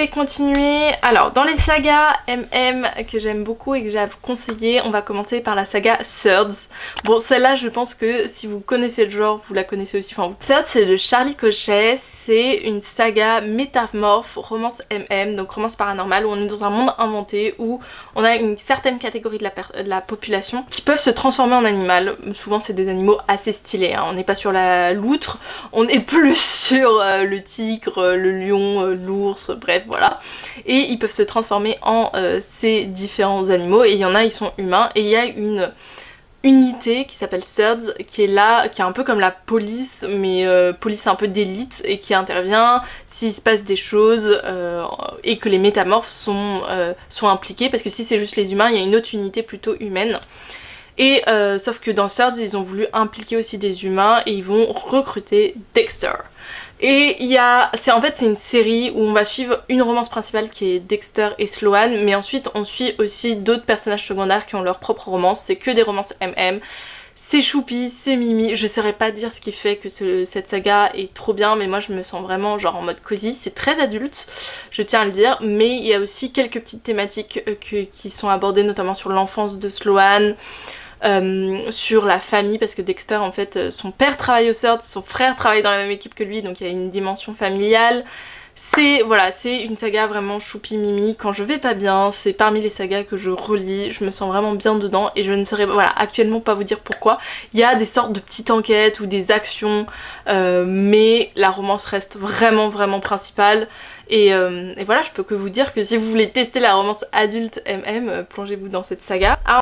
continuer. Alors dans les sagas MM que j'aime beaucoup et que j'ai conseillé, on va commencer par la saga Thirds. Bon, celle-là je pense que si vous connaissez le genre, vous la connaissez aussi. Enfin, Thirds c'est de Charlie Cochet, c'est une saga métamorphe, romance MM, donc romance paranormale, où on est dans un monde inventé où on a une certaine catégorie de la population qui peuvent se transformer en animal. Souvent c'est des animaux assez stylés, hein. On n'est pas sur la loutre, on est plus sur le tigre, le lion, l'ours, bref voilà. Et ils peuvent se transformer en ces différents animaux, et il y en a ils sont humains, et il y a une unité qui s'appelle Thirds qui est là, qui est un peu comme la police, mais police un peu d'élite, et qui intervient s'il se passe des choses et que les métamorphes sont impliqués, parce que si c'est juste les humains, il y a une autre unité plutôt humaine. Et sauf que dans Thirds ils ont voulu impliquer aussi des humains et ils vont recruter Dexter. Et en fait c'est une série où on va suivre une romance principale qui est Dexter et Sloane, mais ensuite on suit aussi d'autres personnages secondaires qui ont leur propre romance. C'est que des romances MM, c'est choupi, c'est mimi, je saurais pas dire ce qui fait que cette saga est trop bien, mais moi je me sens vraiment genre en mode cosy. C'est très adulte, je tiens à le dire, mais il y a aussi quelques petites thématiques qui sont abordées, notamment sur l'enfance de Sloane, sur la famille, parce que Dexter en fait son père travaille au Thirds, son frère travaille dans la même équipe que lui, donc il y a une dimension familiale. Voilà, c'est une saga vraiment choupi mimi. Quand je vais pas bien, c'est parmi les sagas que je relis, je me sens vraiment bien dedans, et je ne saurais actuellement pas vous dire pourquoi. Il y a des sortes de petites enquêtes ou des actions, mais la romance reste vraiment principale. Et voilà, je peux que vous dire que si vous voulez tester la romance adulte MM, plongez-vous dans cette saga.